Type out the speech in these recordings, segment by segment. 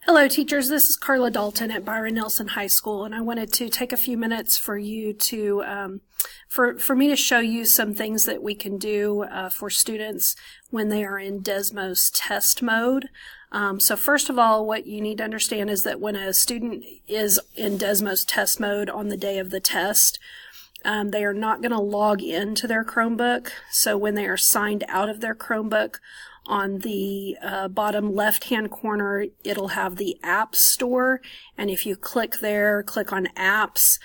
Hello teachers, this is Carla Dalton at Byron Nelson High School, and I wanted to take a few minutes for you to, for me to show you some things that we can do for students when they are in Desmos test mode. So first of all, what you need to understand is that when a student is in Desmos test mode on the day of the test, they are not going to log into their Chromebook. So when they are signed out of their Chromebook, on the bottom left-hand corner, it'll have the Apps Store, and if you click there, click on Apps,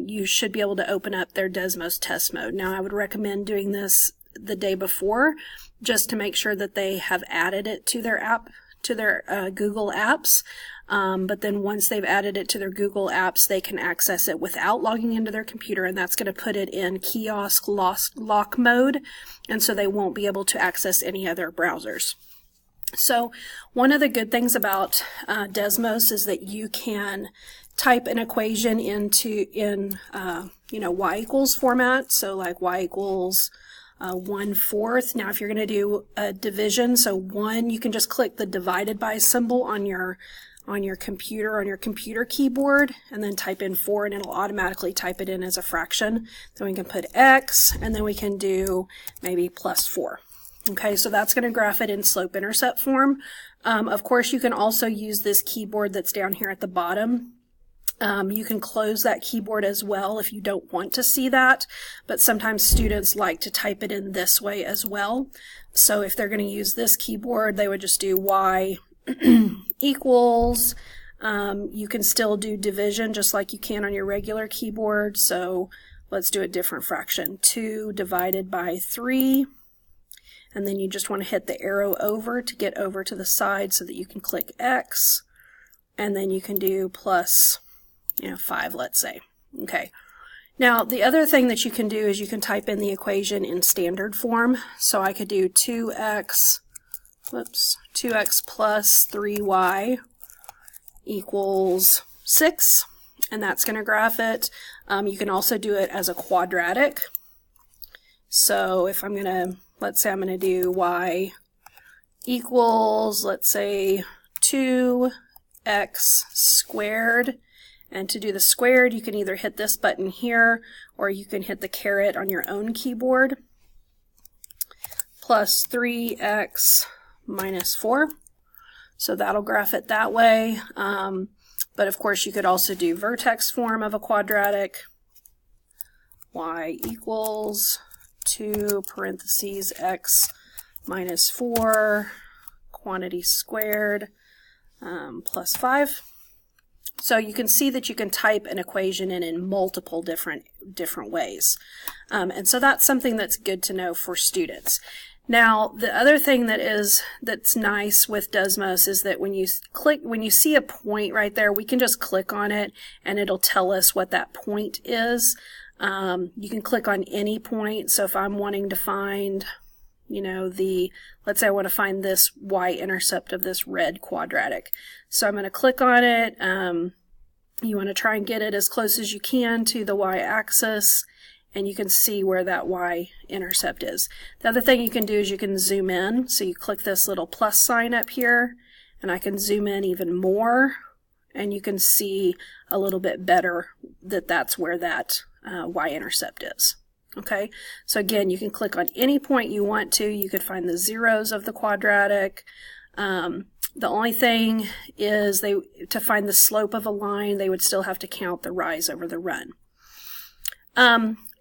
you should be able to open up their Desmos test mode. Now, I would recommend doing this the day before, just to make sure that they have added it to their app, to their Google Apps. But then once they've added it to their Google Apps, they can access it without logging into their computer, and that's going to put it in kiosk lock mode, and so they won't be able to access any other browsers. So one of the good things about Desmos is that you can type an equation in y equals format, so like y equals 1/4. Now if you're going to do a division, so 1, you can just click the divided by symbol on your computer keyboard, and then type in 4, and it'll automatically type it in as a fraction. Then we can put x, and then we can do maybe +4. Okay, so that's going to graph it in slope-intercept form. Of course, you can also use this keyboard that's down here at the bottom. You can close that keyboard as well if you don't want to see that, but sometimes students like to type it in this way as well. So if they're going to use this keyboard, they would just do y equals, you can still do division just like you can on your regular keyboard, so let's do a different fraction, 2 divided by 3, and then you just want to hit the arrow over to get over to the side so that you can click x, and then you can do plus 5, let's say. Okay. Now the other thing that you can do is you can type in the equation in standard form, so I could do 2x plus 3y equals 6, and that's going to graph it. You can also do it as a quadratic. So if I'm going to, let's say I'm going to do y equals, let's say 2x squared, and to do the squared you can either hit this button here or you can hit the caret on your own keyboard, plus 3x minus 4. So that'll graph it that way. But of course you could also do vertex form of a quadratic. Y equals 2 parentheses x minus 4 quantity squared plus 5. So you can see that you can type an equation in multiple different ways. And so that's something that's good to know for students. Now, the other thing that's nice with Desmos is that when you see a point right there, we can just click on it and it'll tell us what that point is. You can click on any point. So if I'm wanting to find, let's say I want to find this y-intercept of this red quadratic. So I'm going to click on it. You want to try and get it as close as you can to the y-axis, and you can see where that y-intercept is. The other thing you can do is you can zoom in. So you click this little plus sign up here, and I can zoom in even more, and you can see a little bit better that that's where that y-intercept is. Okay, so again, you can click on any point you want to. You could find the zeros of the quadratic. The only thing is to find the slope of a line, they would still have to count the rise over the run.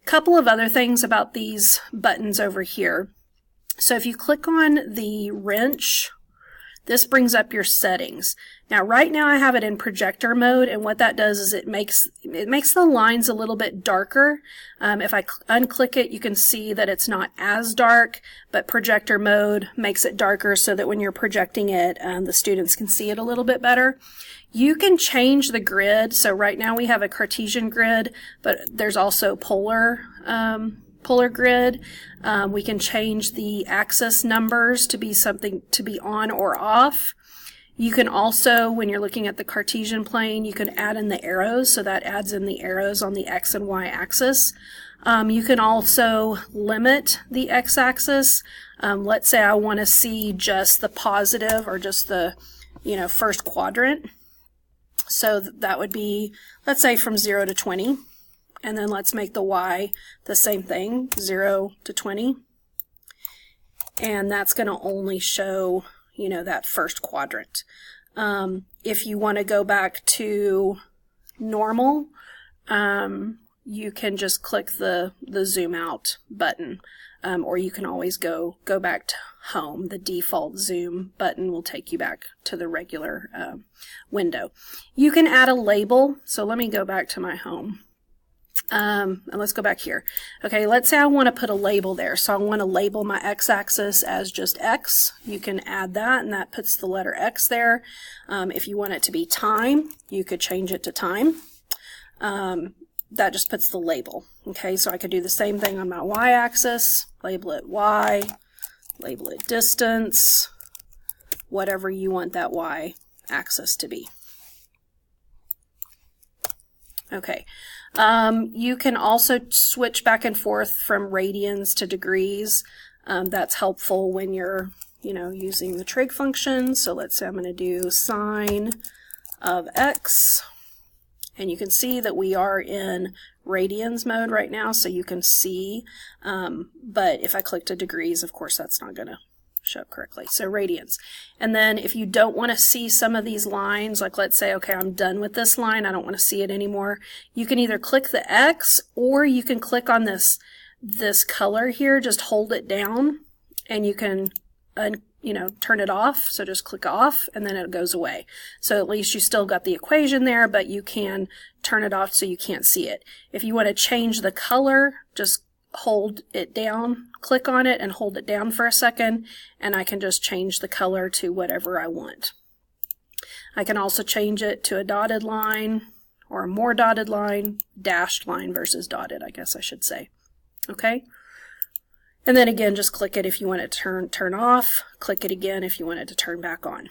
Couple of other things about these buttons over here. So if you click on the wrench, this brings up your settings. Now right now I have it in projector mode, and what that does is it makes the lines a little bit darker. If I unclick it, you can see that it's not as dark, but projector mode makes it darker so that when you're projecting it, the students can see it a little bit better. You can change the grid. So right now we have a Cartesian grid, but there's also polar grid. We can change the axis numbers to be something to be on or off. You can also, when you're looking at the Cartesian plane, you can add in the arrows, so that adds in the arrows on the x and y axis. You can also limit the x-axis. Let's say I want to see just the positive or just the you know, first quadrant. So that would be, let's say, from 0 to 20. And then let's make the y the same thing, 0 to 20. And that's going to only show, you know, that first quadrant. If you want to go back to normal, you can just click the zoom out button, or you can always go back to home. The default zoom button will take you back to the regular window. You can add a label. So let me go back to my home. And let's go back here. Okay, let's say I want to put a label there. So I want to label my x-axis as just x. You can add that, and that puts the letter x there. If you want it to be time, you could change it to time. That just puts the label. Okay, so I could do the same thing on my y-axis. Label it y, label it distance, whatever you want that y-axis to be. Okay. You can also switch back and forth from radians to degrees. That's helpful when you're, you know, using the trig function. So let's say I'm going to do sine of x. And you can see that we are in radians mode right now, so you can see. But if I click to degrees, of course, that's not going to show up correctly. So radians. And then if you don't want to see some of these lines, like let's say, okay, I'm done with this line, I don't want to see it anymore, you can either click the X, or you can click on this color here, just hold it down, and you can you know, turn it off. So just click off, and then it goes away. So at least you still got the equation there, but you can turn it off so you can't see it. If you want to change the color, just hold it down, click on it, and hold it down for a second, and I can just change the color to whatever I want. I can also change it to a dotted line, or a more dotted line, dashed line versus dotted, I guess I should say. Okay? And then again, just click it if you want it to turn off, click it again if you want it to turn back on.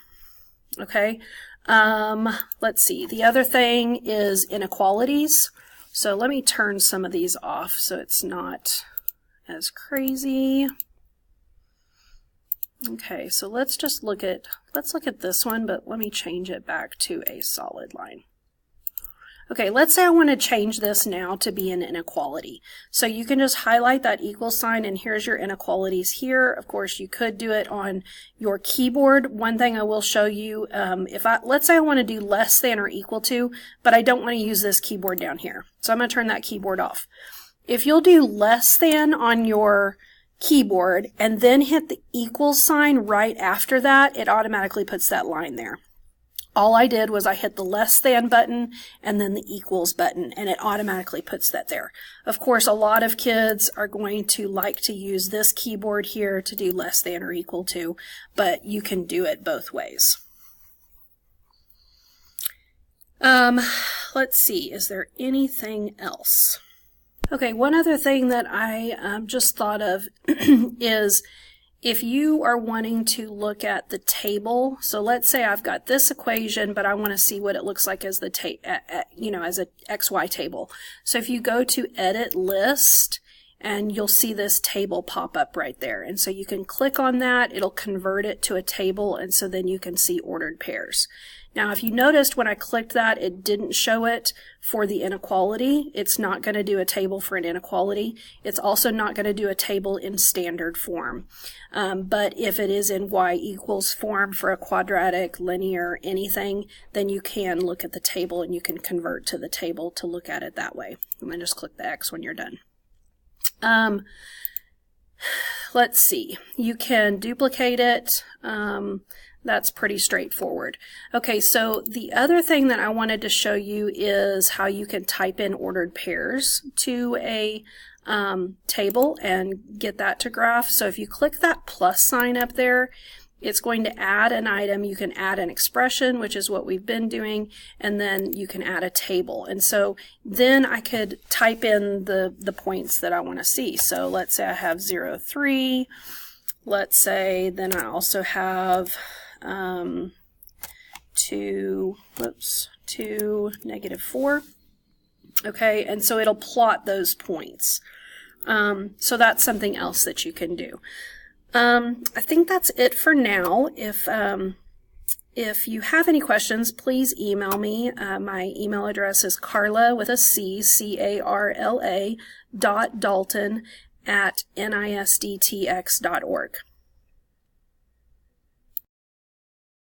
Okay? Let's see, the other thing is inequalities. So let me turn some of these off so it's not as crazy. Okay, so let's look at this one, but let me change it back to a solid line. Okay, let's say I want to change this now to be an inequality. So you can just highlight that equal sign, and here's your inequalities here. Of course, you could do it on your keyboard. One thing I will show you, let's say I want to do less than or equal to, but I don't want to use this keyboard down here. So I'm going to turn that keyboard off. If you'll do less than on your keyboard and then hit the equal sign right after that, it automatically puts that line there. All I did was I hit the less than button and then the equals button, and it automatically puts that there. Of course, a lot of kids are going to like to use this keyboard here to do less than or equal to, but you can do it both ways. Let's see, is there anything else? Okay, one other thing that I just thought of is if you are wanting to look at the table, so let's say I've got this equation, but I want to see what it looks like as the as a XY table. So if you go to Edit List, and you'll see this table pop up right there. And so you can click on that, it'll convert it to a table, and so then you can see ordered pairs. Now, if you noticed when I clicked that, it didn't show it for the inequality. It's not going to do a table for an inequality. It's also not going to do a table in standard form. But if it is in y equals form for a quadratic, linear, anything, then you can look at the table and you can convert to the table to look at it that way. And then just click the X when you're done. Let's see. You can duplicate it. That's pretty straightforward. Okay, so the other thing that I wanted to show you is how you can type in ordered pairs to a table and get that to graph. So if you click that plus sign up there, it's going to add an item. You can add an expression, which is what we've been doing, and then you can add a table. And so then I could type in the points that I want to see. So let's say I have 0, 3. Let's say then I also have 2, -4. Okay, and so it'll plot those points. So that's something else that you can do. I think that's it for now. If If you have any questions, please email me. My email address is Carla with a C, C-A-R-L-A, .Dalton @NISDTX.org.